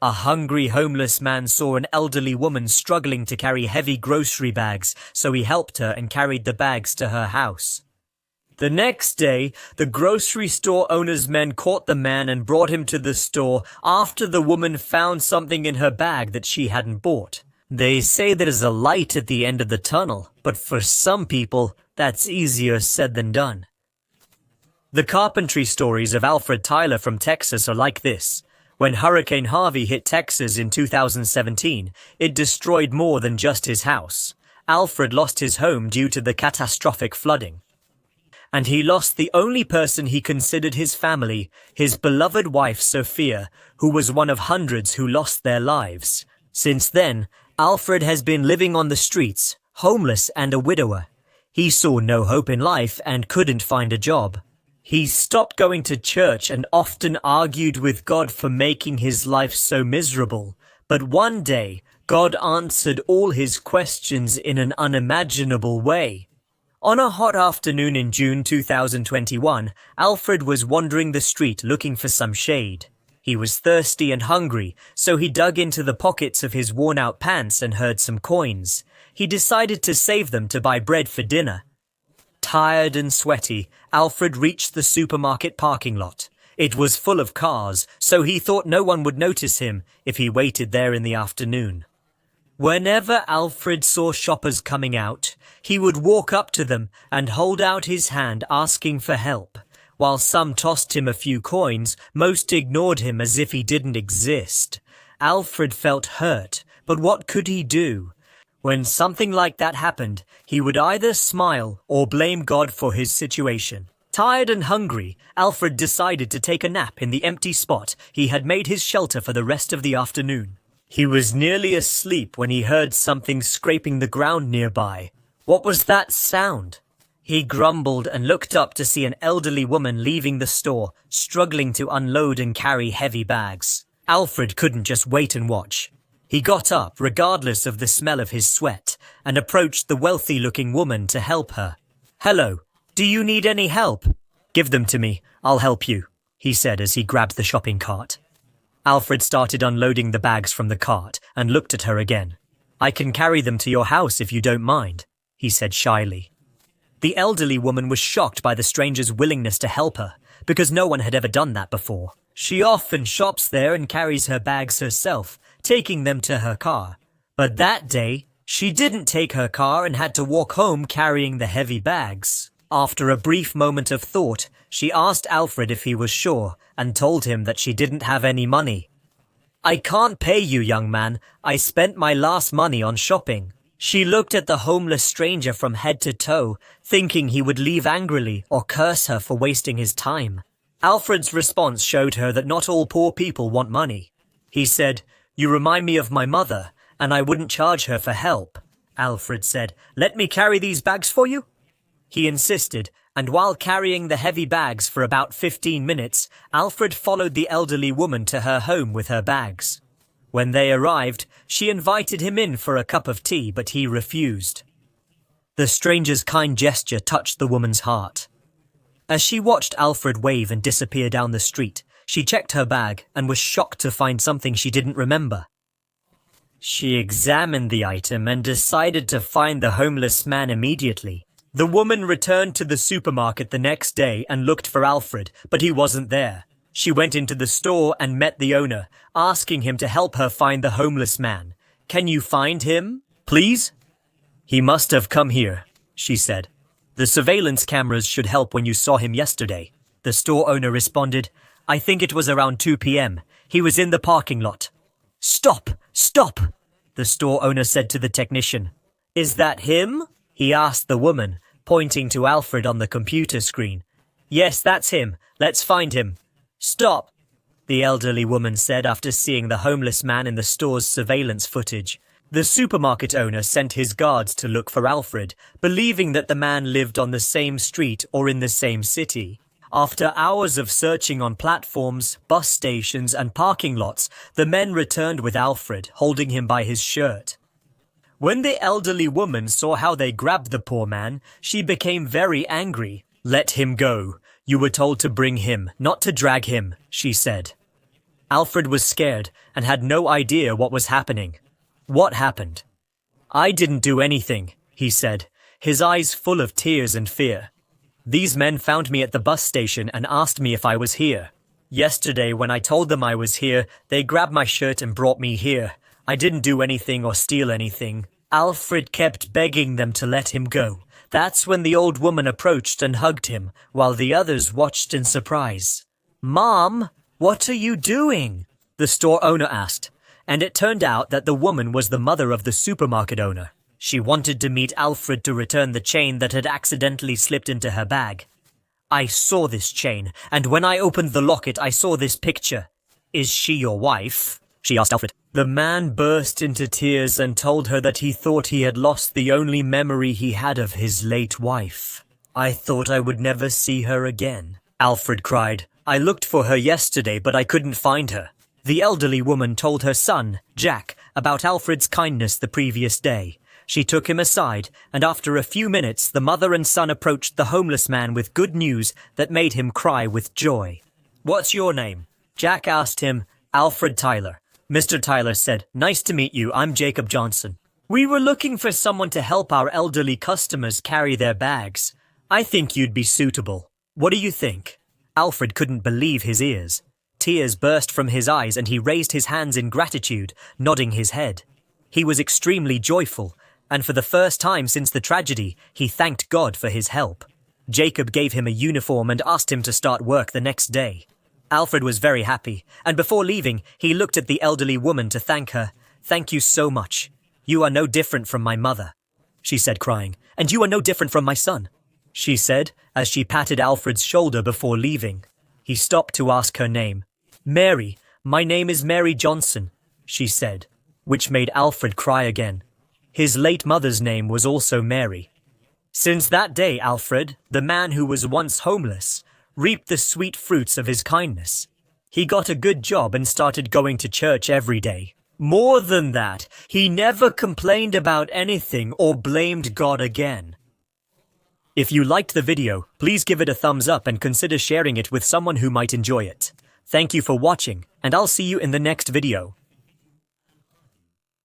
A hungry homeless man saw an elderly woman struggling to carry heavy grocery bags, so he helped her and carried the bags to her house. The next day, the grocery store owner's men caught the man and brought him to the store after the woman found something in her bag that she hadn't bought. They say there's a light at the end of the tunnel, but for some people, that's easier said than done. The carpentry stories of Alfred Tyler from Texas are like this. When Hurricane Harvey hit Texas in 2017, it destroyed more than just his house. Alfred lost his home due to the catastrophic flooding. And he lost the only person he considered his family, his beloved wife Sophia, who was one of hundreds who lost their lives. Since then, Alfred has been living on the streets, homeless and a widower. He saw no hope in life and couldn't find a job. He stopped going to church and often argued with God for making his life so miserable. But one day, God answered all his questions in an unimaginable way. On a hot afternoon in June 2021, Alfred was wandering the street looking for some shade. He was thirsty and hungry, so he dug into the pockets of his worn-out pants and heard some coins. He decided to save them to buy bread for dinner. Tired and sweaty, Alfred reached the supermarket parking lot. It was full of cars, so he thought no one would notice him if he waited there in the afternoon. Whenever Alfred saw shoppers coming out, he would walk up to them and hold out his hand asking for help. While some tossed him a few coins, most ignored him as if he didn't exist. Alfred felt hurt, but what could he do? When something like that happened, he would either smile or blame God for his situation. Tired and hungry, Alfred decided to take a nap in the empty spot he had made his shelter for the rest of the afternoon. He was nearly asleep when he heard something scraping the ground nearby. What was that sound? He grumbled and looked up to see an elderly woman leaving the store, struggling to unload and carry heavy bags. Alfred couldn't just wait and watch. He got up, regardless of the smell of his sweat, and approached the wealthy-looking woman to help her. "Hello, do you need any help?" "Give them to me, I'll help you," he said as he grabbed the shopping cart. Alfred started unloading the bags from the cart and looked at her again. "I can carry them to your house if you don't mind," he said shyly. The elderly woman was shocked by the stranger's willingness to help her, because no one had ever done that before. She often shops there and carries her bags herself, taking them to her car. But that day, she didn't take her car and had to walk home carrying the heavy bags. After a brief moment of thought, she asked Alfred if he was sure and told him that she didn't have any money. "I can't pay you, young man. I spent my last money on shopping." She looked at the homeless stranger from head to toe, thinking he would leave angrily or curse her for wasting his time. Alfred's response showed her that not all poor people want money. He said, "You remind me of my mother, and I wouldn't charge her for help." Alfred said, "Let me carry these bags for you?" He insisted, and while carrying the heavy bags for about 15 minutes, Alfred followed the elderly woman to her home with her bags. When they arrived, she invited him in for a cup of tea, but he refused. The stranger's kind gesture touched the woman's heart. As she watched Alfred wave and disappear down the street, she checked her bag and was shocked to find something she didn't remember. She examined the item and decided to find the homeless man immediately. The woman returned to the supermarket the next day and looked for Alfred, but he wasn't there. She went into the store and met the owner, asking him to help her find the homeless man. "Can you find him, please?" "He must have come here," she said. "The surveillance cameras should help when you saw him yesterday." The store owner responded, "I think it was around 2 p.m. He was in the parking lot." "Stop! Stop!" the store owner said to the technician. "Is that him?" he asked the woman, pointing to Alfred on the computer screen. "Yes, that's him. Let's find him." "Stop," the elderly woman said after seeing the homeless man in the store's surveillance footage. The supermarket owner sent his guards to look for Alfred, believing that the man lived on the same street or in the same city. After hours of searching on platforms, bus stations, and parking lots, the men returned with Alfred, holding him by his shirt. When the elderly woman saw how they grabbed the poor man, she became very angry. "Let him go. You were told to bring him, not to drag him," she said. Alfred was scared and had no idea what was happening. What happened? I didn't do anything, he said, his eyes full of tears and fear. These men found me at the bus station and asked me if I was here. Yesterday, when I told them I was here, they grabbed my shirt and brought me here. I didn't do anything or steal anything. Alfred kept begging them to let him go. That's when the old woman approached and hugged him, while the others watched in surprise. "Mom, what are you doing?" the store owner asked, and it turned out that the woman was the mother of the supermarket owner. She wanted to meet Alfred to return the chain that had accidentally slipped into her bag. "I saw this chain, and when I opened the locket I saw this picture. Is she your wife?" she asked Alfred. The man burst into tears and told her that he thought he had lost the only memory he had of his late wife. "I thought I would never see her again," Alfred cried. "I looked for her yesterday, but I couldn't find her." The elderly woman told her son, Jack, about Alfred's kindness the previous day. She took him aside, and after a few minutes the mother and son approached the homeless man with good news that made him cry with joy. "What's your name?" Jack asked him. "Alfred Tyler." Mr. Tyler said, "Nice to meet you, I'm Jacob Johnson. We were looking for someone to help our elderly customers carry their bags. I think you'd be suitable. What do you think?" Alfred couldn't believe his ears. Tears burst from his eyes and he raised his hands in gratitude, nodding his head. He was extremely joyful, and for the first time since the tragedy, he thanked God for his help. Jacob gave him a uniform and asked him to start work the next day. Alfred was very happy, and before leaving, he looked at the elderly woman to thank her. "Thank you so much. You are no different from my mother," she said, crying. "And you are no different from my son," she said, as she patted Alfred's shoulder before leaving. He stopped to ask her name. "Mary, my name is Mary Johnson," she said, which made Alfred cry again. His late mother's name was also Mary. Since that day, Alfred, the man who was once homeless, reaped the sweet fruits of his kindness. He got a good job and started going to church every day. More than that, he never complained about anything or blamed God again. If you liked the video, please give it a thumbs up and consider sharing it with someone who might enjoy it. Thank you for watching, and I'll see you in the next video.